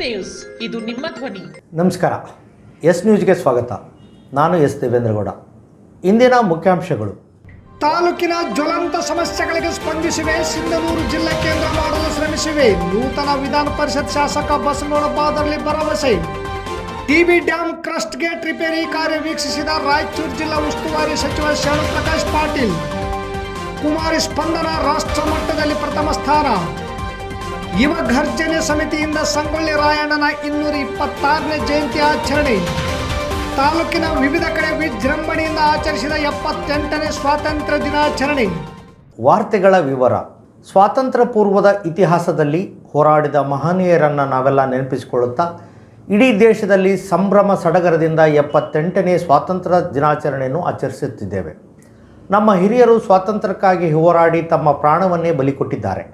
News, ಇದು ನಿಮ್ಮ ಧ್ವನಿ. ನಮಸ್ಕಾರ. ಎಸ್ ನ್ಯೂಸ್ಗೆ ಸ್ವಾಗತ. ನಾನು ಎಸ್ ದೇವೇಂದ್ರಗೌಡ. ಇಂದಿನ ಮುಖ್ಯಾಂಶಗಳು. ತಾಲೂಕಿನ ಜ್ವಲಂತ ಸಮಸ್ಯೆಗಳಿಗೆ ಸ್ಪಂದಿಸಿವೆ. ಸಿಂಧನೂರು ಜಿಲ್ಲಾ ಕೇಂದ್ರ ಮಾಡಲು ಶ್ರಮಿಸಿವೆ. ನೂತನ ವಿಧಾನ ಪರಿಷತ್ ಶಾಸಕ ಬಸನಗೌಡ ಬಾದರ್ಲಿ ಭರವಸೆ. TB dam crust gate repair ಕಾರ್ಯ ವೀಕ್ಷಿಸಿದ ರಾಯಚೂರು ಜಿಲ್ಲಾ ಉಸ್ತುವಾರಿ ಸಚಿವ ಶರಣು ಪ್ರಕಾಶ್ ಪಾಟೀಲ್. ಕುಮಾರಿ ಸ್ಪಂದನ ರಾಷ್ಟ್ರ ಮಟ್ಟದಲ್ಲಿ ಪ್ರಥಮ ಸ್ಥಾನ. ಯುವ ಘರ್ಜನೆ ಸಮಿತಿಯಿಂದ ಸಂಗೊಳ್ಳಿ ರಾಯಣ್ಣನ 226ನೇ ಜಯಂತಿ ಆಚರಣೆ. ತಾಲೂಕಿನ ವಿವಿಧ ಕಡೆ ವಿಜೃಂಭಣೆಯಿಂದ ಆಚರಿಸಿದ 78ನೇ ಸ್ವಾತಂತ್ರ್ಯ ದಿನಾಚರಣೆ. ವಾರ್ತೆಗಳ ವಿವರ. ಸ್ವಾತಂತ್ರ್ಯ ಪೂರ್ವದ ಇತಿಹಾಸದಲ್ಲಿ ಹೋರಾಡಿದ ಮಹನೀಯರನ್ನು ನಾವೆಲ್ಲ ನೆನಪಿಸಿಕೊಳ್ಳುತ್ತಾ ಇಡೀ ದೇಶದಲ್ಲಿ ಸಂಭ್ರಮ ಸಡಗರದಿಂದ 78ನೇ ಸ್ವಾತಂತ್ರ್ಯ ದಿನಾಚರಣೆಯನ್ನು ಆಚರಿಸುತ್ತಿದ್ದೇವೆ. ನಮ್ಮ ಹಿರಿಯರು ಸ್ವಾತಂತ್ರ್ಯಕ್ಕಾಗಿ ಹೋರಾಡಿ ತಮ್ಮ ಪ್ರಾಣವನ್ನೇ ಬಲಿಕೊಟ್ಟಿದ್ದಾರೆ.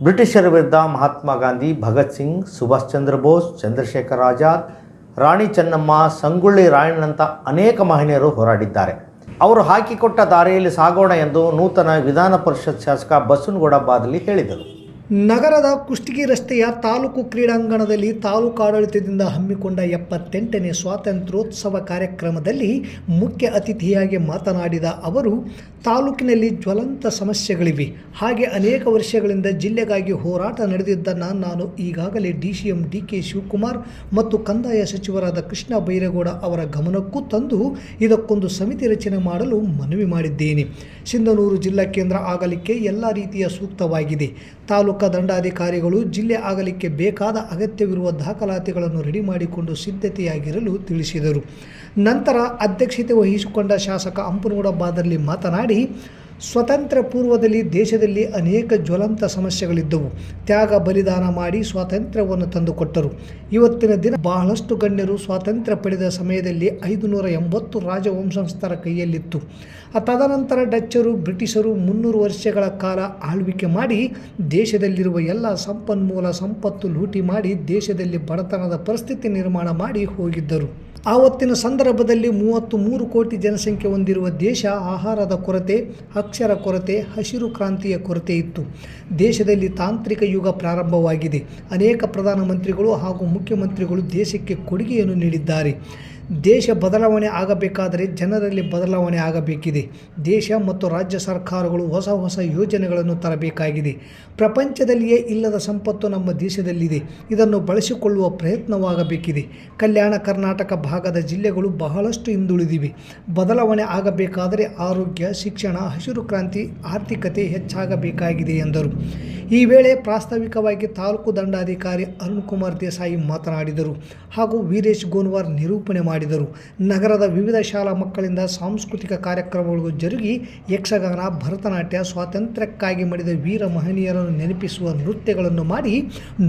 ಬ್ರಿಟಿಷರ ವಿರುದ್ಧ ಮಹಾತ್ಮ ಗಾಂಧಿ, ಭಗತ್ ಸಿಂಗ್, ಸುಭಾಷ್ ಚಂದ್ರ ಬೋಸ್, ಚಂದ್ರಶೇಖರ್ ಆಜಾದ್, ರಾಣಿ ಚೆನ್ನಮ್ಮ, ಸಂಗೊಳ್ಳಿ ರಾಯಣ್ಣನಂಥ ಅನೇಕ ಮಹನೀಯರು ಹೋರಾಡಿದ್ದಾರೆ. ಅವರು ಹಾಕಿಕೊಟ್ಟ ದಾರಿಯಲ್ಲಿ ಸಾಗೋಣ ಎಂದು ನೂತನ ವಿಧಾನ ಪರಿಷತ್ ಶಾಸಕ ಬಸನಗೌಡ ಬಾದರ್ಲಿ ಹೇಳಿದರು. ನಗರದ ಕುಷ್ಟಗಿ ರಸ್ತೆಯ ತಾಲೂಕು ಕ್ರೀಡಾಂಗಣದಲ್ಲಿ ತಾಲೂಕು ಆಡಳಿತದಿಂದ ಹಮ್ಮಿಕೊಂಡ 78ನೇ ಸ್ವಾತಂತ್ರ್ಯೋತ್ಸವ ಕಾರ್ಯಕ್ರಮದಲ್ಲಿ ಮುಖ್ಯ ಅತಿಥಿಯಾಗಿ ಮಾತನಾಡಿದ ಅವರು, ತಾಲೂಕಿನಲ್ಲಿ ಜ್ವಲಂತ ಸಮಸ್ಯೆಗಳಿವೆ. ಹಾಗೆ ಅನೇಕ ವರ್ಷಗಳಿಂದ ಜಿಲ್ಲೆಗಾಗಿ ಹೋರಾಟ ನಡೆದಿದ್ದನ್ನು ನಾನು ಈಗಾಗಲೇ DCM DK ಶಿವಕುಮಾರ್ ಮತ್ತು ಕಂದಾಯ ಸಚಿವರಾದ ಕೃಷ್ಣ ಬೈರೇಗೌಡ ಅವರ ಗಮನಕ್ಕೂ ತಂದು ಇದಕ್ಕೊಂದು ಸಮಿತಿ ರಚನೆ ಮಾಡಲು ಮನವಿ ಮಾಡಿದ್ದೇನೆ. ಸಿಂಧನೂರು ಜಿಲ್ಲಾ ಕೇಂದ್ರ ಆಗಲಿಕ್ಕೆ ಎಲ್ಲ ರೀತಿಯ ಸೂಕ್ತವಾಗಿದೆ. ತಾಲೂಕಾ ದಂಡಾಧಿಕಾರಿಗಳು ಜಿಲ್ಲೆ ಆಗಲಿಕ್ಕೆ ಬೇಕಾದ ಅಗತ್ಯವಿರುವ ದಾಖಲಾತಿಗಳನ್ನು ರೆಡಿ ಮಾಡಿಕೊಂಡು ಸಿದ್ಧತೆಯಾಗಿರಲು ತಿಳಿಸಿದರು. ನಂತರ ಅಧ್ಯಕ್ಷತೆ ವಹಿಸಿಕೊಂಡ ಶಾಸಕ ಅಂಪನಗೌಡ ಬಾದರ್ಲಿ ಮಾತನಾಡಿ, ಸ್ವತಂತ್ರ ಪೂರ್ವದಲ್ಲಿ ದೇಶದಲ್ಲಿ ಅನೇಕ ಜ್ವಲಂತ ಸಮಸ್ಯೆಗಳಿದ್ದವು. ತ್ಯಾಗ ಬಲಿದಾನ ಮಾಡಿ ಸ್ವಾತಂತ್ರ್ಯವನ್ನು ತಂದುಕೊಟ್ಟರು. ಇವತ್ತಿನ ದಿನ ಬಹಳಷ್ಟು ಗಣ್ಯರು ಸ್ವಾತಂತ್ರ್ಯ ಪಡೆದ ಸಮಯದಲ್ಲಿ 580 ರಾಜವಂಶಸ್ಥರ ಕೈಯಲ್ಲಿತ್ತು. ತದನಂತರ ಡಚ್ಚರು, ಬ್ರಿಟಿಷರು 300 ವರ್ಷಗಳ ಕಾಲ ಆಳ್ವಿಕೆ ಮಾಡಿ ದೇಶದಲ್ಲಿರುವ ಎಲ್ಲ ಸಂಪನ್ಮೂಲ ಸಂಪತ್ತು ಲೂಟಿ ಮಾಡಿ ದೇಶದಲ್ಲಿ ಬಡತನದ ಪರಿಸ್ಥಿತಿ ನಿರ್ಮಾಣ ಮಾಡಿ ಹೋಗಿದ್ದರು. ಆವತ್ತಿನ ಸಂದರ್ಭದಲ್ಲಿ 33 ಕೋಟಿ ಜನಸಂಖ್ಯೆ ಹೊಂದಿರುವ ದೇಶ ಆಹಾರದ ಕೊರತೆ, ಅಕ್ಷರ ಕೊರತೆ, ಹಸಿರು ಕ್ರಾಂತಿಯ ಕೊರತೆ ಇತ್ತು. ದೇಶದಲ್ಲಿ ತಾಂತ್ರಿಕ ಯುಗ ಪ್ರಾರಂಭವಾಗಿದೆ. ಅನೇಕ ಪ್ರಧಾನಮಂತ್ರಿಗಳು ಹಾಗೂ ಮುಖ್ಯಮಂತ್ರಿಗಳು ದೇಶಕ್ಕೆ ಕೊಡುಗೆಯನ್ನು ನೀಡಿದ್ದಾರೆ. ದೇಶ ಬದಲಾವಣೆ ಆಗಬೇಕಾದರೆ ಜನರಲ್ಲಿ ಬದಲಾವಣೆ ಆಗಬೇಕಿದೆ. ದೇಶ ಮತ್ತು ರಾಜ್ಯ ಸರ್ಕಾರಗಳು ಹೊಸ ಹೊಸ ಯೋಜನೆಗಳನ್ನು ತರಬೇಕಾಗಿದೆ. ಪ್ರಪಂಚದಲ್ಲಿಯೇ ಇಲ್ಲದ ಸಂಪತ್ತು ನಮ್ಮ ದೇಶದಲ್ಲಿದೆ. ಇದನ್ನು ಬಳಸಿಕೊಳ್ಳುವ ಪ್ರಯತ್ನವಾಗಬೇಕಿದೆ. ಕಲ್ಯಾಣ ಕರ್ನಾಟಕ ಭಾಗದ ಜಿಲ್ಲೆಗಳು ಬಹಳಷ್ಟು ಹಿಂದುಳಿದಿವೆ. ಬದಲಾವಣೆ ಆಗಬೇಕಾದರೆ ಆರೋಗ್ಯ, ಶಿಕ್ಷಣ, ಹಸಿರು ಕ್ರಾಂತಿ, ಆರ್ಥಿಕತೆ ಹೆಚ್ಚಾಗಬೇಕಾಗಿದೆ ಎಂದರು. ಈ ವೇಳೆ ಪ್ರಾಸ್ತಾವಿಕವಾಗಿ ತಾಲೂಕು ದಂಡಾಧಿಕಾರಿ ಅರುಣ್ ಕುಮಾರ್ ದೇಸಾಯಿ ಮಾತನಾಡಿದರು ಹಾಗೂ ವೀರೇಶ್ ಗೋನ್ವಾರ್ ನಿರೂಪಣೆ ಮಾಡಿದರು. ನಗರದ ವಿವಿಧ ಶಾಲಾ ಮಕ್ಕಳಿಂದ ಸಾಂಸ್ಕೃತಿಕ ಕಾರ್ಯಕ್ರಮಗಳು ಜರುಗಿ ಯಕ್ಷಗಾನ, ಭರತನಾಟ್ಯ, ಸ್ವಾತಂತ್ರ್ಯಕ್ಕಾಗಿ ಮಡಿದ ವೀರ ಮಹನೀಯರನ್ನು ನೆನಪಿಸುವ ನೃತ್ಯಗಳನ್ನು ಮಾಡಿ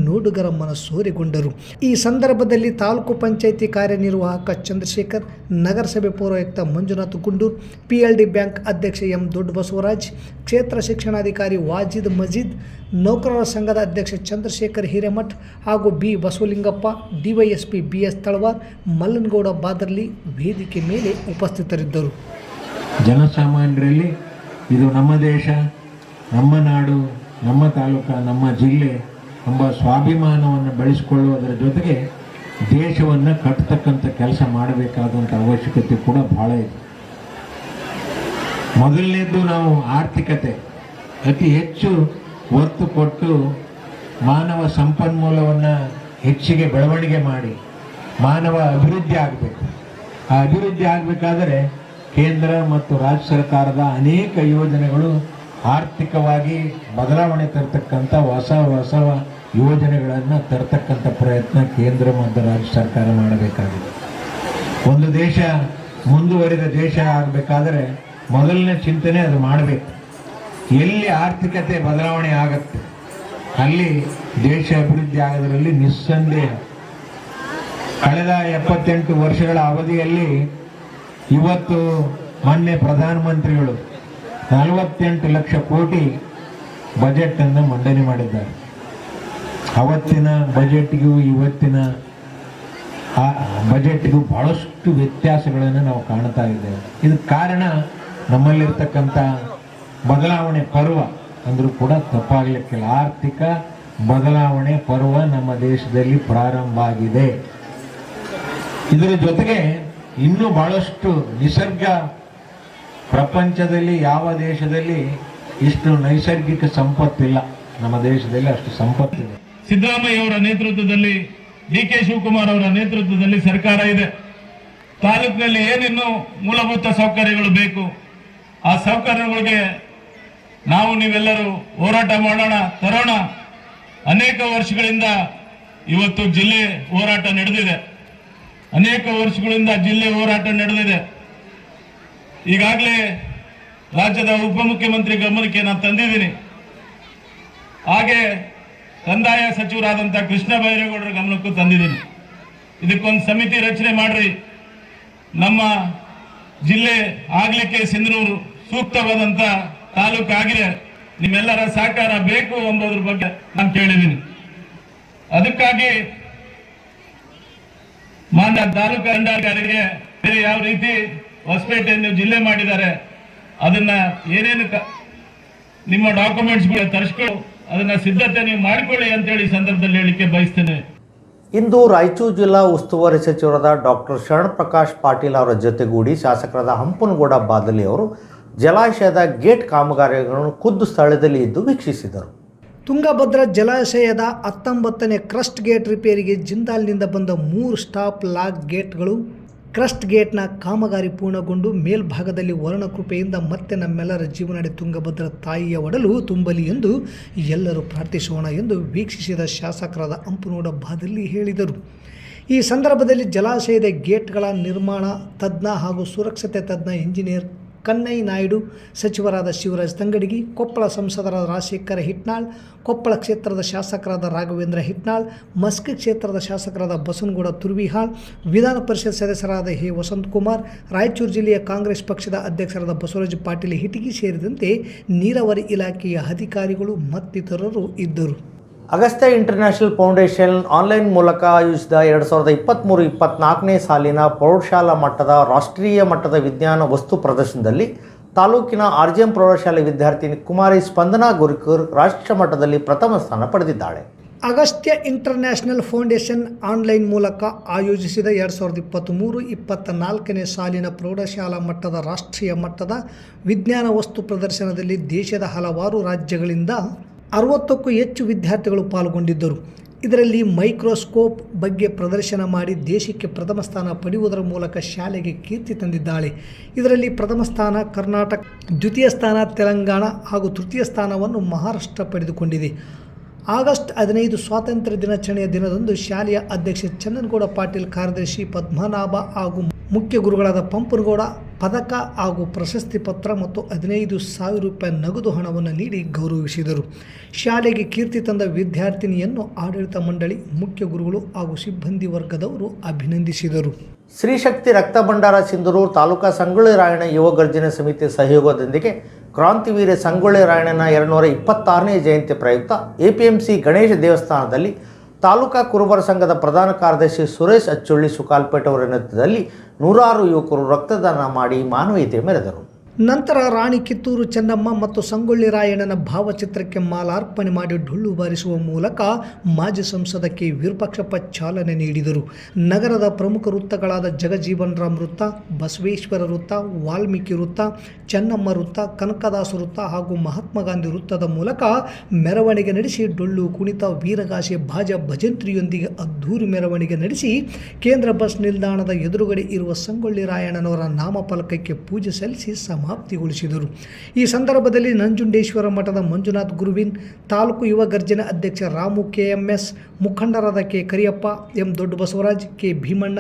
ನೋಡುಗರ ಮನಸೂರೆಗೊಂಡರು. ಈ ಸಂದರ್ಭದಲ್ಲಿ ತಾಲೂಕು ಪಂಚಾಯಿತಿ ಕಾರ್ಯನಿರ್ವಾಹಕ ಚಂದ್ರಶೇಖರ್, ನಗರಸಭೆ ಪೌರಾಯುಕ್ತ ಮಂಜುನಾಥ್ ಗುಂಡೂರ್, PLD ಬ್ಯಾಂಕ್ ಅಧ್ಯಕ್ಷ M ದೊಡ್ಡಬಸವರಾಜ್, ಕ್ಷೇತ್ರ ಶಿಕ್ಷಣಾಧಿಕಾರಿ ವಾಜಿದ್ ಮಜೀದ್, ನೌಕರರ ಸಂಘದ ಅಧ್ಯಕ್ಷ ಚಂದ್ರಶೇಖರ್ ಹಿರೇಮಠ್ ಹಾಗೂ B Basavalingappa, DYSP BS Talawar, Mallanagouda Badarli ವೇದಿಕೆ ಮೇಲೆ ಉಪಸ್ಥಿತರಿದ್ದರು. ಜನಸಾಮಾನ್ಯರಲ್ಲಿ ಇದು ನಮ್ಮ ದೇಶ, ನಮ್ಮ ನಾಡು, ನಮ್ಮ ತಾಲೂಕು, ನಮ್ಮ ಜಿಲ್ಲೆ ಎಂಬ ಸ್ವಾಭಿಮಾನವನ್ನು ಬೆಳೆಸಿಕೊಳ್ಳುವುದರ ಜೊತೆಗೆ ದೇಶವನ್ನು ಕಟ್ಟತಕ್ಕಂಥ ಕೆಲಸ ಮಾಡಬೇಕಾದಂಥ ಅವಶ್ಯಕತೆ ಕೂಡ ಭಾಳ ಇದೆ. ಮೊದಲನೇದ್ದು ನಾವು ಆರ್ಥಿಕತೆ ಅತಿ ಹೆಚ್ಚು ಒತ್ತು ಕೊಟ್ಟು ಮಾನವ ಸಂಪನ್ಮೂಲವನ್ನು ಹೆಚ್ಚಿಗೆ ಬೆಳವಣಿಗೆ ಮಾಡಿ ಮಾನವ ಅಭಿವೃದ್ಧಿ ಆಗಬೇಕು. ಆ ಅಭಿವೃದ್ಧಿ ಆಗಬೇಕಾದರೆ ಕೇಂದ್ರ ಮತ್ತು ರಾಜ್ಯ ಸರ್ಕಾರದ ಅನೇಕ ಯೋಜನೆಗಳು ಆರ್ಥಿಕವಾಗಿ ಬದಲಾವಣೆ ತರತಕ್ಕಂಥ ಹೊಸ ಯೋಜನೆಗಳನ್ನು ತರತಕ್ಕಂಥ ಪ್ರಯತ್ನ ಕೇಂದ್ರ ಮತ್ತು ರಾಜ್ಯ ಸರ್ಕಾರ ಮಾಡಬೇಕಾಗಿದೆ. ಒಂದು ದೇಶ ಮುಂದುವರಿದ ದೇಶ ಆಗಬೇಕಾದರೆ ಮೊದಲನೇ ಚಿಂತನೆ ಅದು ಮಾಡಬೇಕು. ಎಲ್ಲಿ ಆರ್ಥಿಕತೆ ಬದಲಾವಣೆ ಆಗುತ್ತೆ ಅಲ್ಲಿ ದೇಶ ಅಭಿವೃದ್ಧಿ ಆಗೋದರಲ್ಲಿ ನಿಸ್ಸಂದೇಹ. ಕಳೆದ 78 ವರ್ಷಗಳ ಅವಧಿಯಲ್ಲಿ ಇವತ್ತು ಮೊನ್ನೆ ಪ್ರಧಾನಮಂತ್ರಿಗಳು 48 ಲಕ್ಷ ಕೋಟಿ ಬಜೆಟನ್ನು ಮಂಡನೆ ಮಾಡಿದ್ದಾರೆ. ಅವತ್ತಿನ ಬಜೆಟ್ಗೂ ಇವತ್ತಿನ ಬಜೆಟ್ಗೂ ಬಹಳಷ್ಟು ವ್ಯತ್ಯಾಸಗಳನ್ನು ನಾವು ಕಾಣ್ತಾ ಇದ್ದೇವೆ. ಇದಕ್ಕೆ ಕಾರಣ ನಮ್ಮಲ್ಲಿರ್ತಕ್ಕಂಥ ಬದಲಾವಣೆ ಪರ್ವ ಅಂದರೂ ಕೂಡ ತಪ್ಪಾಗಲಿಕ್ಕಿಲ್ಲ. ಆರ್ಥಿಕ ಬದಲಾವಣೆ ಪರ್ವ ನಮ್ಮ ದೇಶದಲ್ಲಿ ಪ್ರಾರಂಭ ಆಗಿದೆ. ಇದರ ಜೊತೆಗೆ ಇನ್ನೂ ಬಹಳಷ್ಟು ನಿಸರ್ಗ, ಪ್ರಪಂಚದಲ್ಲಿ ಯಾವ ದೇಶದಲ್ಲಿ ಇಷ್ಟು ನೈಸರ್ಗಿಕ ಸಂಪತ್ತಿಲ್ಲ, ನಮ್ಮ ದೇಶದಲ್ಲಿ ಅಷ್ಟು ಸಂಪತ್ತಿದೆ. ಸಿದ್ದರಾಮಯ್ಯ ಅವರ ನೇತೃತ್ವದಲ್ಲಿ, DK ಶಿವಕುಮಾರ್ ಅವರ ನೇತೃತ್ವದಲ್ಲಿ ಸರ್ಕಾರ ಇದೆ. ತಾಲೂಕಿನಲ್ಲಿ ಏನೇನು ಮೂಲಭೂತ ಸೌಕರ್ಯಗಳು ಬೇಕು ಆ ಸೌಕರ್ಯಗಳಿಗೆ ನಾವು ನೀವೆಲ್ಲರೂ ಹೋರಾಟ ಮಾಡೋಣ, ತರೋಣ. ಅನೇಕ ವರ್ಷಗಳಿಂದ ಇವತ್ತು ಜಿಲ್ಲೆ ಹೋರಾಟ ನಡೆದಿದೆ. ಈಗಾಗಲೇ ರಾಜ್ಯದ ಉಪಮುಖ್ಯಮಂತ್ರಿ ಗಮನಕ್ಕೆ ನಾನು ತಂದಿದ್ದೀನಿ. ಹಾಗೆ ಕಂದಾಯ ಸಚಿವರಾದಂಥ ಕೃಷ್ಣ ಬೈರೇಗೌಡರ ಗಮನಕ್ಕೂ ತಂದಿದ್ದೀನಿ. ಇದಕ್ಕೊಂದು ಸಮಿತಿ ರಚನೆ ಮಾಡ್ರಿ. ನಮ್ಮ ಜಿಲ್ಲೆ ಆಗ್ಲಿಕ್ಕೆ ಸಿಂಧನೂರು ಸೂಕ್ತವಾದಂಥ ತಾಲೂಕು ಆಗಿದೆ. ನಿಮ್ಮೆಲ್ಲರ ಸಹಕಾರ ಬೇಕು ಎಂಬುದ್ರ ಬಗ್ಗೆ ನಾನು ಕೇಳಿದ್ದೀನಿ. ಅದಕ್ಕಾಗಿ ಮಾನ್ಯ ತಾಲೂಕು ದಂಡಾಧಿಕಾರಿಗೆ ಬೇರೆ ಯಾವ ರೀತಿ ಹೊಸಪೇಟೆಯನ್ನು ಜಿಲ್ಲೆ ಮಾಡಿದ್ದಾರೆ ಅದನ್ನ ಏನೇನು ನಿಮ್ಮ ಡಾಕ್ಯುಮೆಂಟ್ಸ್ಗಳು ತರಿಸ್ಕೊಳ್ಳಿ, ಅದನ್ನ ಸಿದ್ಧತೆ ನೀವು ಮಾಡಿಕೊಳ್ಳಿ ಅಂತೇಳಿ ಸಂದರ್ಭದಲ್ಲಿ ಹೇಳಿಕೆ ಬಯಸ್ತೇನೆ. ಇಂದು ರಾಯಚೂರು ಜಿಲ್ಲಾ ಉಸ್ತುವಾರಿ ಸಚಿವರಾದ ಡಾಕ್ಟರ್ ಶರಣಪ್ರಕಾಶ್ ಪಾಟೀಲ್ ಅವರ ಜೊತೆಗೂಡಿ ಶಾಸಕರಾದ ಹಂಪನಗೌಡ ಬಾದಲಿ ಅವರು ಜಲಾಶಯದ ಗೇಟ್ ಕಾಮಗಾರಿಗಳನ್ನು ಖುದ್ದು ಸ್ಥಳದಲ್ಲಿ ಇದ್ದು ವೀಕ್ಷಿಸಿದರು. ತುಂಗಭದ್ರಾ ಜಲಾಶಯದ 19ನೇ ಕ್ರಸ್ಟ್ ಗೇಟ್ ರಿಪೇರಿಗೆ ಜಿಂದಾಲ್ನಿಂದ ಬಂದ 3 ಸ್ಟಾಪ್ ಲಾಕ್ ಗೇಟ್ಗಳು. ಕ್ರಸ್ಟ್ ಗೇಟ್ನ ಕಾಮಗಾರಿ ಪೂರ್ಣಗೊಂಡು ಮೇಲ್ಭಾಗದಲ್ಲಿ ವರ್ಣಕೃಪೆಯಿಂದ ಮತ್ತೆ ನಮ್ಮೆಲ್ಲರ ಜೀವನಾಡಿ ತುಂಗಭದ್ರಾ ತಾಯಿಯ ಒಡಲು ತುಂಬಲಿ ಎಂದು ಎಲ್ಲರೂ ಪ್ರಾರ್ಥಿಸೋಣ ಎಂದು ವೀಕ್ಷಿಸಿದ ಶಾಸಕರಾದ ಹಂಪನಗೌಡ ಬಾದಲಿ ಹೇಳಿದರು. ಈ ಸಂದರ್ಭದಲ್ಲಿ ಜಲಾಶಯದ ಗೇಟ್ಗಳ ನಿರ್ಮಾಣ ತಜ್ಞ ಹಾಗೂ ಸುರಕ್ಷತೆ ತಜ್ಞ ಇಂಜಿನಿಯರ್ ಕನ್ನೈ ನಾಯ್ಡು, ಸಚಿವರಾದ ಶಿವರಾಜ್ ತಂಗಡಗಿ, ಕೊಪ್ಪಳ ಸಂಸದರಾದ ರಾಜಶೇಖರ ಹಿಟ್ನಾಳ್, ಕೊಪ್ಪಳ ಕ್ಷೇತ್ರದ ಶಾಸಕರಾದ ರಾಘವೇಂದ್ರ ಹಿಟ್ನಾಳ್, ಮಸ್ಕಿ ಕ್ಷೇತ್ರದ ಶಾಸಕರಾದ ಬಸನಗೌಡ ತುರ್ವಿಹಾಳ್, ವಿಧಾನ ಪರಿಷತ್ ಸದಸ್ಯರಾದ ಎ ವಸಂತಕುಮಾರ್, ರಾಯಚೂರು ಜಿಲ್ಲೆಯ ಕಾಂಗ್ರೆಸ್ ಪಕ್ಷದ ಅಧ್ಯಕ್ಷರಾದ ಬಸವರಾಜ ಪಾಟೀಲ್ ಹಿಟಗಿ ಸೇರಿದಂತೆ ನೀರಾವರಿ ಇಲಾಖೆಯ ಅಧಿಕಾರಿಗಳು ಮತ್ತಿತರರು ಇದ್ದರು. ಅಗಸ್ತ್ಯ ಇಂಟರ್ನ್ಯಾಷನಲ್ ಫೌಂಡೇಶನ್ ಆನ್ಲೈನ್ ಮೂಲಕ ಆಯೋಜಿಸಿದ 2023-24ನೇ ಸಾಲಿನ ಪ್ರೌಢಶಾಲಾ ಮಟ್ಟದ ರಾಷ್ಟ್ರೀಯ ಮಟ್ಟದ ವಿಜ್ಞಾನ ವಸ್ತು ಪ್ರದರ್ಶನದಲ್ಲಿ ತಾಲೂಕಿನ RGM ಪ್ರೌಢಶಾಲೆ ವಿದ್ಯಾರ್ಥಿನಿ ಕುಮಾರಿ ಸ್ಪಂದನಾ ಗುರಿಕೂರ್ ರಾಷ್ಟ್ರ ಮಟ್ಟದಲ್ಲಿ ಪ್ರಥಮ ಸ್ಥಾನ ಪಡೆದಿದ್ದಾಳೆ. ಅಗಸ್ತ್ಯ ಇಂಟರ್ನ್ಯಾಷನಲ್ ಫೌಂಡೇಶನ್ ಆನ್ಲೈನ್ ಮೂಲಕ ಆಯೋಜಿಸಿದ 2023-24ನೇ ಸಾಲಿನ ಪ್ರೌಢಶಾಲಾ ಮಟ್ಟದ ರಾಷ್ಟ್ರೀಯ ಮಟ್ಟದ ವಿಜ್ಞಾನ ವಸ್ತು ಪ್ರದರ್ಶನದಲ್ಲಿ ದೇಶದ ಹಲವಾರು ರಾಜ್ಯಗಳಿಂದ 60ಕ್ಕೂ ಹೆಚ್ಚು ವಿದ್ಯಾರ್ಥಿಗಳು ಪಾಲ್ಗೊಂಡಿದ್ದರು. ಇದರಲ್ಲಿ ಮೈಕ್ರೋಸ್ಕೋಪ್ ಬಗ್ಗೆ ಪ್ರದರ್ಶನ ಮಾಡಿ ದೇಶಕ್ಕೆ ಪ್ರಥಮ ಸ್ಥಾನ ಪಡೆಯುವುದರ ಮೂಲಕ ಶಾಲೆಗೆ ಕೀರ್ತಿ ತಂದಿದ್ದಾಳೆ. ಇದರಲ್ಲಿ ಪ್ರಥಮ ಸ್ಥಾನ ಕರ್ನಾಟಕ, ದ್ವಿತೀಯ ಸ್ಥಾನ ತೆಲಂಗಾಣ ಹಾಗೂ ತೃತೀಯ ಸ್ಥಾನವನ್ನು ಮಹಾರಾಷ್ಟ್ರ ಪಡೆದುಕೊಂಡಿದೆ. ಆಗಸ್ಟ್ 15 ಸ್ವಾತಂತ್ರ್ಯ ದಿನಾಚರಣೆಯ ದಿನದಂದು ಶಾಲೆಯ ಅಧ್ಯಕ್ಷ ಚನ್ನನಗೌಡ ಪಾಟೀಲ್, ಕಾರ್ಯದರ್ಶಿ ಪದ್ಮನಾಭ ಹಾಗೂ ಮುಖ್ಯ ಗುರುಗಳಾದ ಪಂಪನಗೌಡ ಪದಕ ಹಾಗೂ ಪ್ರಶಸ್ತಿ ಪತ್ರ ಮತ್ತು 15,000 ರೂಪಾಯಿ ನಗದು ಹಣವನ್ನು ನೀಡಿ ಗೌರವಿಸಿದರು. ಶಾಲೆಗೆ ಕೀರ್ತಿ ತಂದ ವಿದ್ಯಾರ್ಥಿನಿಯನ್ನು ಆಡಳಿತ ಮಂಡಳಿ, ಮುಖ್ಯ ಗುರುಗಳು ಹಾಗೂ ಸಿಬ್ಬಂದಿ ವರ್ಗದವರು ಅಭಿನಂದಿಸಿದರು. ಶ್ರೀಶಕ್ತಿ ರಕ್ತ ಭಂಡಾರ ಸಿಂಧನೂರು ತಾಲೂಕಾ ಸಂಗೊಳ್ಳಿ ರಾಯಣ್ಣ ಯುವ ಗರ್ಜನೆ ಸಮಿತಿ ಸಹಯೋಗದೊಂದಿಗೆ ಕ್ರಾಂತಿವೀರ ಸಂಗೊಳ್ಳಿ ರಾಯಣ್ಣನ 226ನೇ ಜಯಂತಿ ಪ್ರಯುಕ್ತ APMC ಗಣೇಶ ದೇವಸ್ಥಾನದಲ್ಲಿ ತಾಲೂಕಾ ಕುರುಬರ ಸಂಘದ ಪ್ರಧಾನ ಕಾರ್ಯದರ್ಶಿ ಸುರೇಶ್ ಅಚ್ಚುಳ್ಳಿ ಸುಕಾಲ್ಪೇಟ್ ಅವರ ನೇತೃತ್ವದಲ್ಲಿ 106 ಯುವಕರು ರಕ್ತದಾನ ಮಾಡಿ ಮಾನವೀಯತೆ ಮೆರೆದರು. ನಂತರ ರಾಣಿ ಕಿತ್ತೂರು ಚೆನ್ನಮ್ಮ ಮತ್ತು ಸಂಗೊಳ್ಳಿ ರಾಯಣ್ಣನ ಭಾವಚಿತ್ರಕ್ಕೆ ಮಾಲಾರ್ಪಣೆ ಮಾಡಿ ಡೊಳ್ಳು ಬಾರಿಸುವ ಮೂಲಕ ಮಾಜಿ ಸಂಸದ ಕೆ ವಿರೂಪಾಕ್ಷಪ್ಪ ಚಾಲನೆ ನೀಡಿದರು. ನಗರದ ಪ್ರಮುಖ ವೃತ್ತಗಳಾದ ಜಗಜೀವನ್ ರಾಮ್ ವೃತ್ತ, ಬಸವೇಶ್ವರ ವೃತ್ತ, ವಾಲ್ಮೀಕಿ ವೃತ್ತ, ಚೆನ್ನಮ್ಮ ವೃತ್ತ, ಕನಕದಾಸ ವೃತ್ತ ಹಾಗೂ ಮಹಾತ್ಮ ಗಾಂಧಿ ವೃತ್ತದ ಮೂಲಕ ಮೆರವಣಿಗೆ ನಡೆಸಿ ಡೊಳ್ಳು ಕುಣಿತ, ವೀರಗಾಸೆ, ಬಾಜ ಭಜಂತ್ರಿಯೊಂದಿಗೆ ಅದ್ಧೂರಿ ಮೆರವಣಿಗೆ ನಡೆಸಿ ಕೇಂದ್ರ ಬಸ್ ನಿಲ್ದಾಣದ ಎದುರುಗಡೆ ಇರುವ ಸಂಗೊಳ್ಳಿ ರಾಯಣ್ಣನವರ ನಾಮಫಲಕಕ್ಕೆ ಪೂಜೆ ಸಲ್ಲಿಸಿ ಸಮಾಪ್ತಿಗೊಳಿಸಿದರು. ಈ ಸಂದರ್ಭದಲ್ಲಿ ನಂಜುಂಡೇಶ್ವರ ಮಠದ ಮಂಜುನಾಥ್ ಗುರುವಿನ್, ತಾಲೂಕು ಯುವ ಗರ್ಜನೆ ಅಧ್ಯಕ್ಷ ರಾಮು KMS, ಮುಖಂಡರಾದ K Kariyappa, M Dodda Basavaraj, K Bhimanna,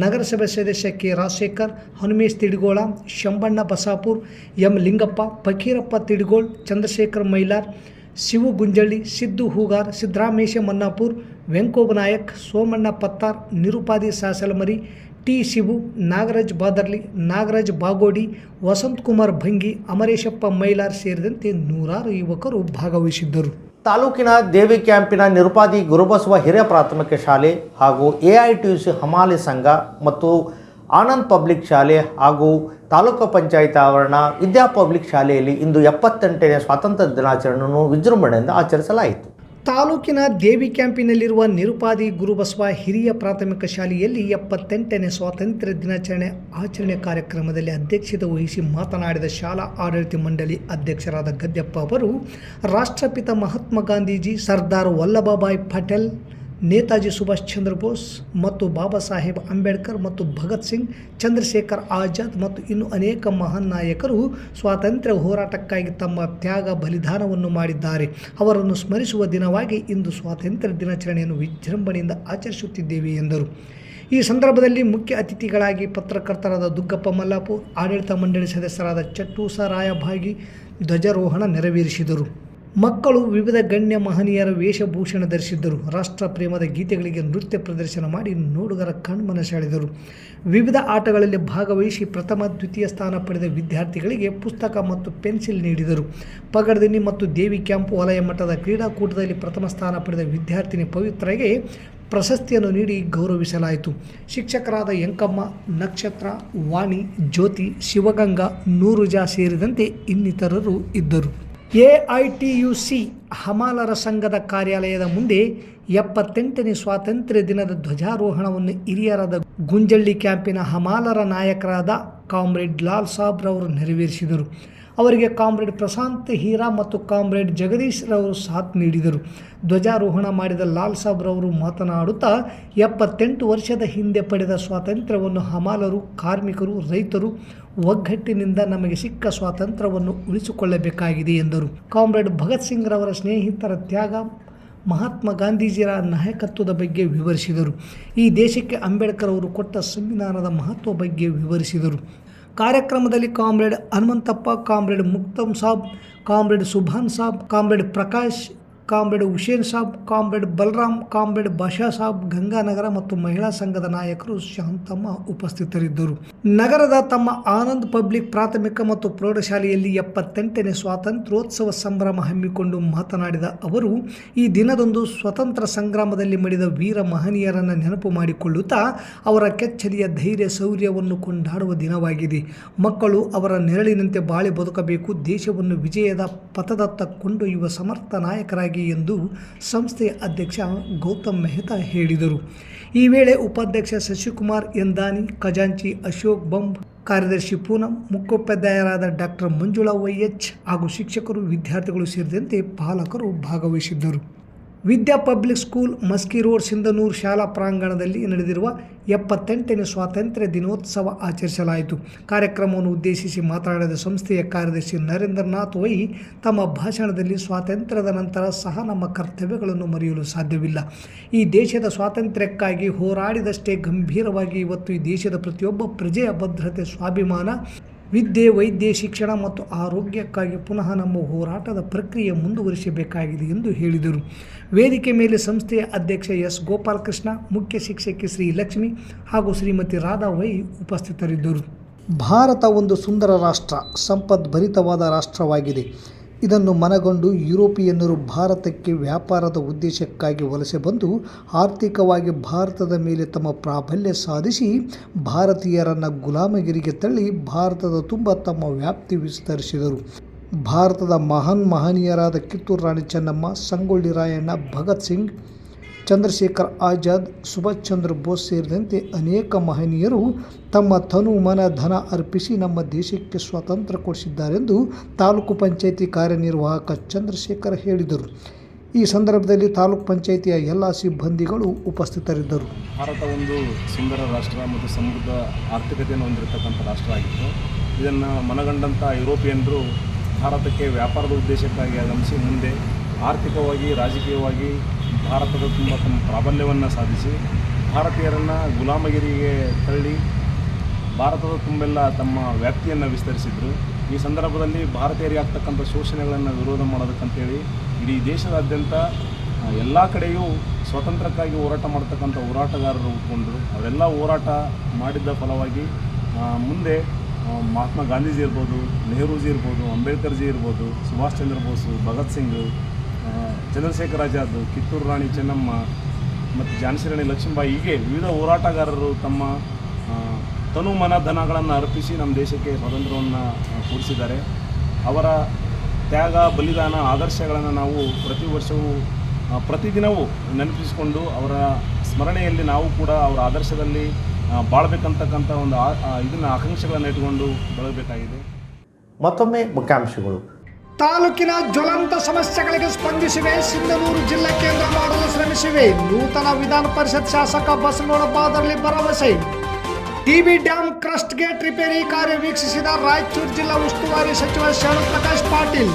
ನಗರಸಭೆ ಸದಸ್ಯ K Rajashekhar, Hanumesh Tidigol, Shambanna Basapur, M Lingappa, Fakirappa Tidigol, Chandrashekhar Mylar, Shivu Gunjalli, Siddu Hugar, Siddaramesha Mannapur, Venkoba Nayak, Somanna Pattar, Nirupadi Sasalamari, T Shivu, Nagaraj Badarli, Nagaraj Bagodi, Vasanthakumar Bhangi, Amareshappa Mylar ಸೇರಿದಂತೆ 106 ಯುವಕರು ಭಾಗವಹಿಸಿದ್ದರು. ತಾಲೂಕಿನ ದೇವಿ ಕ್ಯಾಂಪಿನ ನಿರುಪಾದಿ ಗುರುಬಸವ ಹಿರಿಯ ಪ್ರಾಥಮಿಕ ಶಾಲೆ ಹಾಗೂ AITUC ಹಮಾಲಿ ಸಂಘ ಮತ್ತು ಆನಂದ್ ಪಬ್ಲಿಕ್ ಶಾಲೆ ಹಾಗೂ ತಾಲೂಕು ಪಂಚಾಯತ್ ಆವರಣ ವಿದ್ಯಾ ಪಬ್ಲಿಕ್ ಶಾಲೆಯಲ್ಲಿ ಇಂದು 78ನೇ ಸ್ವಾತಂತ್ರ್ಯ ದಿನಾಚರಣೆಯನ್ನು ವಿಜೃಂಭಣೆಯಿಂದ ಆಚರಿಸಲಾಯಿತು. ತಾಲೂಕಿನ ದೇವಿ ಕ್ಯಾಂಪಿನಲ್ಲಿರುವ ನಿರುಪಾದಿ ಗುರುಬಸವ ಹಿರಿಯ ಪ್ರಾಥಮಿಕ ಶಾಲೆಯಲ್ಲಿ 78ನೇ ಸ್ವಾತಂತ್ರ್ಯ ದಿನಾಚರಣೆ ಆಚರಣೆ ಕಾರ್ಯಕ್ರಮದಲ್ಲಿ ಅಧ್ಯಕ್ಷತೆ ವಹಿಸಿ ಮಾತನಾಡಿದ ಶಾಲಾ ಆಡಳಿತ ಮಂಡಳಿ ಅಧ್ಯಕ್ಷರಾದ ಗದ್ಯಪ್ಪ ಅವರು ರಾಷ್ಟ್ರಪಿತ ಮಹಾತ್ಮ ಗಾಂಧೀಜಿ, ಸರ್ದಾರ್ ವಲ್ಲಭಭಾಯ್ ಪಟೇಲ್, ನೇತಾಜಿ ಸುಭಾಷ್ ಚಂದ್ರ ಬೋಸ್ ಮತ್ತು ಬಾಬಾ ಸಾಹೇಬ್ ಅಂಬೇಡ್ಕರ್ ಮತ್ತು ಭಗತ್ ಸಿಂಗ್, ಚಂದ್ರಶೇಖರ್ ಆಜಾದ್ ಮತ್ತು ಇನ್ನೂ ಅನೇಕ ಮಹಾನ್ ನಾಯಕರು ಸ್ವಾತಂತ್ರ್ಯ ಹೋರಾಟಕ್ಕಾಗಿ ತಮ್ಮ ತ್ಯಾಗ ಬಲಿದಾನವನ್ನು ಮಾಡಿದ್ದಾರೆ. ಅವರನ್ನು ಸ್ಮರಿಸುವ ದಿನವಾಗಿ ಇಂದು ಸ್ವಾತಂತ್ರ್ಯ ದಿನಾಚರಣೆಯನ್ನು ವಿಜೃಂಭಣೆಯಿಂದ ಆಚರಿಸುತ್ತಿದ್ದೇವೆ ಎಂದರು. ಈ ಸಂದರ್ಭದಲ್ಲಿ ಮುಖ್ಯ ಅತಿಥಿಗಳಾಗಿ ಪತ್ರಕರ್ತರಾದ ದುಗ್ಗಪ್ಪ ಮಲ್ಲಾಪುರ್, ಆಡಳಿತ ಮಂಡಳಿ ಸದಸ್ಯರಾದ ಚಟ್ಟೂಸ ರಾಯಭಾಗಿ ಧ್ವಜಾರೋಹಣ ನೆರವೇರಿಸಿದರು. ಮಕ್ಕಳು ವಿವಿಧ ಗಣ್ಯ ಮಹನೀಯರ ವೇಷಭೂಷಣ ಧರಿಸಿದ್ದರು. ರಾಷ್ಟ್ರ ಪ್ರೇಮದ ಗೀತೆಗಳಿಗೆ ನೃತ್ಯ ಪ್ರದರ್ಶನ ಮಾಡಿ ನೋಡುಗರ ಕಣ್ಮನ ಸೆಳೆದರು. ವಿವಿಧ ಆಟಗಳಲ್ಲಿ ಭಾಗವಹಿಸಿ ಪ್ರಥಮ, ದ್ವಿತೀಯ ಸ್ಥಾನ ಪಡೆದ ವಿದ್ಯಾರ್ಥಿಗಳಿಗೆ ಪುಸ್ತಕ ಮತ್ತು ಪೆನ್ಸಿಲ್ ನೀಡಿದರು. ಪಗಡ್ದಿನ್ನಿ ಮತ್ತು ದೇವಿ ಕ್ಯಾಂಪ್ ವಲಯ ಮಟ್ಟದ ಕ್ರೀಡಾಕೂಟದಲ್ಲಿ ಪ್ರಥಮ ಸ್ಥಾನ ಪಡೆದ ವಿದ್ಯಾರ್ಥಿನಿ ಪವಿತ್ರಗೆ ಪ್ರಶಸ್ತಿಯನ್ನು ನೀಡಿ ಗೌರವಿಸಲಾಯಿತು. ಶಿಕ್ಷಕರಾದ ಯಂಕಮ್ಮ, ನಕ್ಷತ್ರ, ವಾಣಿ, ಜ್ಯೋತಿ, ಶಿವಗಂಗಾ, ನೂರುಜಾ ಸೇರಿದಂತೆ ಇನ್ನಿತರರು ಇದ್ದರು. AITUC ಹಮಾಲರ ಸಂಘದ ಕಾರ್ಯಾಲಯದ ಮುಂದೆ 78ನೇ ಸ್ವಾತಂತ್ರ್ಯ ದಿನದ ಧ್ವಜಾರೋಹಣವನ್ನು ಹಿರಿಯರಾದ ಗುಂಜಳ್ಳಿ ಕ್ಯಾಂಪಿನ ಹಮಾಲರ ನಾಯಕರಾದ ಕಾಮ್ರೇಡ್ ಲಾಲ್ ಸಾಬ್ ರವರು ನೆರವೇರಿಸಿದರು. ಅವರಿಗೆ ಕಾಮ್ರೇಡ್ ಪ್ರಶಾಂತ್ ಹೀರಾ ಮತ್ತು ಕಾಮ್ರೇಡ್ ಜಗದೀಶ್ ರವರು ಸಾಥ್ ನೀಡಿದರು. ಧ್ವಜಾರೋಹಣ ಮಾಡಿದ ಲಾಲ್ ಸಾಬ್ ರವರು ಮಾತನಾಡುತ್ತಾ 78 ವರ್ಷದ ಹಿಂದೆ ಪಡೆದ ಸ್ವಾತಂತ್ರ್ಯವನ್ನು ಹಮಾಲರು, ಕಾರ್ಮಿಕರು, ರೈತರು ಒಗ್ಗಟ್ಟಿನಿಂದ ನಮಗೆ ಸಿಕ್ಕ ಸ್ವಾತಂತ್ರ್ಯವನ್ನು ಉಳಿಸಿಕೊಳ್ಳಬೇಕಾಗಿದೆ ಎಂದರು. ಕಾಮ್ರೇಡ್ ಭಗತ್ ಸಿಂಗ್ ರವರ ಸ್ನೇಹಿತರ ತ್ಯಾಗ, ಮಹಾತ್ಮ ಗಾಂಧೀಜಿಯವರ ನಾಯಕತ್ವದ ಬಗ್ಗೆ ವಿವರಿಸಿದರು. ಈ ದೇಶಕ್ಕೆ ಅಂಬೇಡ್ಕರ್ ಅವರು ಕೊಟ್ಟ ಸಂವಿಧಾನದ ಮಹತ್ವ ಬಗ್ಗೆ ವಿವರಿಸಿದರು. ಕಾರ್ಯಕ್ರಮದಲ್ಲಿ comrade Hanumanthappa, comrade Muktam Sab, comrade Subhan Sab, comrade Prakash, comrade Hussain Sab, comrade Balaram, comrade Basha Sab, Ganganagar ಮತ್ತು ಮಹಿಳಾ ಸಂಘದ ನಾಯಕರು ಶಾಂತಮ್ಮ ಉಪಸ್ಥಿತರಿದ್ದರು. ನಗರದ ತಮ್ಮ ಆನಂದ್ ಪಬ್ಲಿಕ್ ಪ್ರಾಥಮಿಕ ಮತ್ತು ಪ್ರೌಢಶಾಲೆಯಲ್ಲಿ 78ನೇ ಸ್ವಾತಂತ್ರ್ಯೋತ್ಸವ ಸಂಭ್ರಮ ಹಮ್ಮಿಕೊಂಡು ಮಾತನಾಡಿದ ಅವರು, ಈ ದಿನದಂದು ಸ್ವತಂತ್ರ ಸಂಗ್ರಾಮದಲ್ಲಿ ಮಡಿದ ವೀರ ಮಹನೀಯರನ್ನು ನೆನಪು ಮಾಡಿಕೊಳ್ಳುತ್ತಾ ಅವರ ಕೆಚ್ಚಲಿಯ ಧೈರ್ಯ ಶೌರ್ಯವನ್ನು ಕೊಂಡಾಡುವ ದಿನವಾಗಿದೆ. ಮಕ್ಕಳು ಅವರ ನೆರಳಿನಂತೆ ಬಾಳಿ ಬದುಕಬೇಕು, ದೇಶವನ್ನು ವಿಜಯದ ಪಥದತ್ತ ಕೊಂಡೊಯ್ಯುವ ಸಮರ್ಥ ನಾಯಕರಾಗಿ ಎಂದು ಸಂಸ್ಥೆಯ ಅಧ್ಯಕ್ಷ ಗೌತಮ್ ಮೆಹ್ತಾ ಹೇಳಿದರು. ಈ ವೇಳೆ ಉಪಾಧ್ಯಕ್ಷ ಶಶಿಕುಮಾರ್ ಎಂದಾನಿ, ಖಜಾಂಚಿ ಅಶೋಕ್ ಬಂಬ್, ಕಾರ್ಯದರ್ಶಿ ಪೂನಂ, ಮುಖ್ಯೋಪಾಧ್ಯಾಯರಾದ ಡಾಕ್ಟರ್ ಮಂಜುಳಾ YH ಹಾಗೂ ಶಿಕ್ಷಕರು, ವಿದ್ಯಾರ್ಥಿಗಳು ಸೇರಿದಂತೆ ಪಾಲಕರು ಭಾಗವಹಿಸಿದ್ದರು. Vidya Public School, Maski Road, Sindhanur ಶಾಲಾ ಪ್ರಾಂಗಣದಲ್ಲಿ ನಡೆದಿರುವ 78ನೇ ಸ್ವಾತಂತ್ರ್ಯ ದಿನೋತ್ಸವ ಆಚರಿಸಲಾಯಿತು. ಕಾರ್ಯಕ್ರಮವನ್ನು ಉದ್ದೇಶಿಸಿ ಮಾತನಾಡಿದ ಸಂಸ್ಥೆಯ ಕಾರ್ಯದರ್ಶಿ ನರೇಂದ್ರನಾಥ್ ವೈ ತಮ್ಮ ಭಾಷಣದಲ್ಲಿ, ಸ್ವಾತಂತ್ರ್ಯದ ನಂತರ ಸಹ ನಮ್ಮ ಕರ್ತವ್ಯಗಳನ್ನು ಮರೆಯಲು ಸಾಧ್ಯವಿಲ್ಲ. ಈ ದೇಶದ ಸ್ವಾತಂತ್ರ್ಯಕ್ಕಾಗಿ ಹೋರಾಡಿದಷ್ಟೇ ಗಂಭೀರವಾಗಿ ಇವತ್ತು ಈ ದೇಶದ ಪ್ರತಿಯೊಬ್ಬ ಪ್ರಜೆಯ ಭದ್ರತೆ, ಸ್ವಾಭಿಮಾನ, ವಿದ್ಯೆ, ವೈದ್ಯ, ಶಿಕ್ಷಣ ಮತ್ತು ಆರೋಗ್ಯಕ್ಕಾಗಿ ಪುನಃ ನಮ್ಮ ಹೋರಾಟದ ಪ್ರಕ್ರಿಯೆ ಮುಂದುವರಿಸಬೇಕಾಗಿದೆ ಎಂದು ಹೇಳಿದರು. ವೇದಿಕೆ ಮೇಲೆ ಸಂಸ್ಥೆಯ ಅಧ್ಯಕ್ಷ S. ಗೋಪಾಲಕೃಷ್ಣ, ಮುಖ್ಯ ಶಿಕ್ಷಕಿ ಶ್ರೀ ಲಕ್ಷ್ಮಿ ಹಾಗೂ ಶ್ರೀಮತಿ ರಾಧಾ ವೈ ಉಪಸ್ಥಿತರಿದ್ದರು. ಭಾರತ ಒಂದು ಸುಂದರ ರಾಷ್ಟ್ರ, ಸಂಪದ್ಭರಿತವಾದ ರಾಷ್ಟ್ರವಾಗಿದೆ. ಇದನ್ನು ಮನಗಂಡು ಯುರೋಪಿಯನ್ನರು ಭಾರತಕ್ಕೆ ವ್ಯಾಪಾರದ ಉದ್ದೇಶಕ್ಕಾಗಿ ವಲಸೆ ಬಂದು ಆರ್ಥಿಕವಾಗಿ ಭಾರತದ ಮೇಲೆ ತಮ್ಮ ಪ್ರಾಬಲ್ಯ ಸಾಧಿಸಿ ಭಾರತೀಯರನ್ನು ಗುಲಾಮಗಿರಿಗೆ ತಳ್ಳಿ ಭಾರತದ ತುಂಬ ತಮ್ಮ ವ್ಯಾಪ್ತಿ ವಿಸ್ತರಿಸಿದರು. ಭಾರತದ ಮಹನೀಯರಾದ ಕಿತ್ತೂರು ರಾಣಿ ಚೆನ್ನಮ್ಮ, ಸಂಗೊಳ್ಳಿ ರಾಯಣ್ಣ, ಭಗತ್ ಸಿಂಗ್, ಚಂದ್ರಶೇಖರ್ ಆಜಾದ್, ಸುಭಾಷ್ ಚಂದ್ರ ಬೋಸ್ ಸೇರಿದಂತೆ ಅನೇಕ ಮಹನೀಯರು ತಮ್ಮ ತನು ಮನ ಧನ ಅರ್ಪಿಸಿ ನಮ್ಮ ದೇಶಕ್ಕೆ ಸ್ವಾತಂತ್ರ್ಯ ಕೊಡಿಸಿದ್ದಾರೆಂದು ತಾಲೂಕು ಪಂಚಾಯಿತಿ ಕಾರ್ಯನಿರ್ವಾಹಕ ಚಂದ್ರಶೇಖರ್ ಹೇಳಿದರು. ಈ ಸಂದರ್ಭದಲ್ಲಿ ತಾಲೂಕು ಪಂಚಾಯಿತಿಯ ಎಲ್ಲ ಸಿಬ್ಬಂದಿಗಳು ಉಪಸ್ಥಿತರಿದ್ದರು. ಭಾರತ ಒಂದು ಸುಂದರ ರಾಷ್ಟ್ರ ಮತ್ತು ಸಮೃದ್ಧ ಆರ್ಥಿಕತೆಯನ್ನು ಹೊಂದಿರತಕ್ಕಂಥ ರಾಷ್ಟ್ರ ಆಗಿತ್ತು. ಇದನ್ನು ಮನಗಂಡಂಥ ಯುರೋಪಿಯನ್ರು ಭಾರತಕ್ಕೆ ವ್ಯಾಪಾರದ ಉದ್ದೇಶಕ್ಕಾಗಿ ಆಗಮಿಸಿ ಮುಂದೆ ಆರ್ಥಿಕವಾಗಿ, ರಾಜಕೀಯವಾಗಿ ಭಾರತದ ತುಂಬ ತಮ್ಮ ಪ್ರಾಬಲ್ಯವನ್ನು ಸಾಧಿಸಿ ಭಾರತೀಯರನ್ನು ಗುಲಾಮಗಿರಿಗೆ ತಳ್ಳಿ ಭಾರತದ ತುಂಬೆಲ್ಲ ತಮ್ಮ ವ್ಯಾಪ್ತಿಯನ್ನು ವಿಸ್ತರಿಸಿದರು. ಈ ಸಂದರ್ಭದಲ್ಲಿ ಭಾರತೀಯರಿಗೆ ಆಗ್ತಕ್ಕಂಥ ಶೋಷಣೆಗಳನ್ನು ವಿರೋಧ ಮಾಡೋದಕ್ಕಂತೇಳಿ ಇಡೀ ದೇಶದಾದ್ಯಂತ ಎಲ್ಲ ಕಡೆಯೂ ಸ್ವಾತಂತ್ರ್ಯಕ್ಕಾಗಿ ಹೋರಾಟ ಮಾಡ್ತಕ್ಕಂಥ ಹೋರಾಟಗಾರರು ಹುಟ್ಕೊಂಡ್ರು. ಅವರೆಲ್ಲ ಹೋರಾಟ ಮಾಡಿದ್ದ ಫಲವಾಗಿ ಮುಂದೆ ಮಹಾತ್ಮ ಗಾಂಧೀಜಿ ಇರ್ಬೋದು, ನೆಹರೂಜಿ ಇರ್ಬೋದು, ಅಂಬೇಡ್ಕರ್ಜಿ ಇರ್ಬೋದು, ಸುಭಾಷ್ ಚಂದ್ರ ಬೋಸು, ಭಗತ್ ಸಿಂಗ್, ಚಂದ್ರಶೇಖರ್ ಆಜಾದ್, ಕಿತ್ತೂರು ರಾಣಿ ಚೆನ್ನಮ್ಮ ಮತ್ತು ಝಾನ್ಸಿ ರಾಣಿ ಲಕ್ಷ್ಮೀಬಾಯಿ, ಹೀಗೆ ವಿವಿಧ ಹೋರಾಟಗಾರರು ತಮ್ಮ ತನು ಮನ ಧನಗಳನ್ನು ಅರ್ಪಿಸಿ ನಮ್ಮ ದೇಶಕ್ಕೆ ಸ್ವಾತಂತ್ರ್ಯವನ್ನು ಕೊಡಿಸಿದ್ದಾರೆ. ಅವರ ತ್ಯಾಗ, ಬಲಿದಾನ, ಆದರ್ಶಗಳನ್ನು ನಾವು ಪ್ರತಿ ವರ್ಷವೂ ಪ್ರತಿದಿನವೂ ನೆನಪಿಸಿಕೊಂಡು ಅವರ ಸ್ಮರಣೆಯಲ್ಲಿ ನಾವು ಕೂಡ ಅವರ ಆದರ್ಶದಲ್ಲಿ ಬಾಳಬೇಕಂತಕ್ಕಂಥ ಒಂದು ಇದನ್ನು ಆಕಾಂಕ್ಷೆಗಳನ್ನು ಇಟ್ಟುಕೊಂಡು ಬೆಳಗಬೇಕಾಗಿದೆ. ಮತ್ತೊಮ್ಮೆ ಮುಖ್ಯಾಂಶಗಳು. ತಾಲೂಕಿನ ಜ್ವಲಂತ ಸಮಸ್ಯೆಗಳಿಗೆ ಸ್ಪಂದಿಸಿವೆ. ಸಿಂಧನೂರು ಜಿಲ್ಲಾ ಕೇಂದ್ರ ಮಾಡಲು ಶ್ರಮಿಸಿವೆ. ನೂತನ ವಿಧಾನ ಪರಿಷತ್ ಶಾಸಕ ಬಸನಗೌಡ ಬಾದರ್ಲಿ ಭರವಸೆ. TB dam crust gate repair ಕಾರ್ಯ ವೀಕ್ಷಿಸಿದ ರಾಯಚೂರು ಜಿಲ್ಲಾ ಉಸ್ತುವಾರಿ ಸಚಿವ ಶರಣು ಪ್ರಕಾಶ್ ಪಾಟೀಲ್.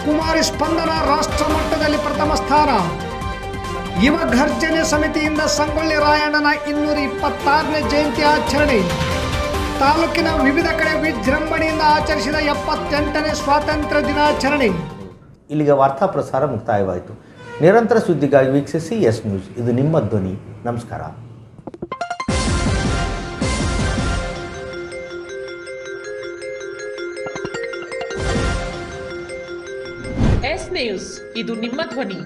ಕುಮಾರಿ ಸ್ಪಂದನ ರಾಷ್ಟ್ರ ಮಟ್ಟದಲ್ಲಿ ಪ್ರಥಮ ಸ್ಥಾನ. ಯುವ ಘರ್ಜನೆ ಸಮಿತಿಯಿಂದ ಸಂಗೊಳ್ಳಿ ರಾಯಣ್ಣನ 226ನೇ ಜಯಂತಿ ಆಚರಣೆ. ತಾಲೂಕಿನ ವಿವಿಧ ಕಡೆ ವಿಜೃಂಭಣೆಯಿಂದ ಆಚರಿಸಿದ 78ನೇ ಸ್ವಾತಂತ್ರ್ಯ ದಿನಾಚರಣೆ. ಇಲ್ಲಿಗೆ ವಾರ್ತಾ ಪ್ರಸಾರ ಮುಕ್ತಾಯವಾಯಿತು. ನಿರಂತರ ಸುದ್ದಿಗಾಗಿ ವೀಕ್ಷಿಸಿ ಎಸ್ ನ್ಯೂಸ್. ಇದು ನಿಮ್ಮ ಧ್ವನಿ. ನಮಸ್ಕಾರ. ಎಸ್ ನ್ಯೂಸ್, ಇದು ನಿಮ್ಮ ಧ್ವನಿ.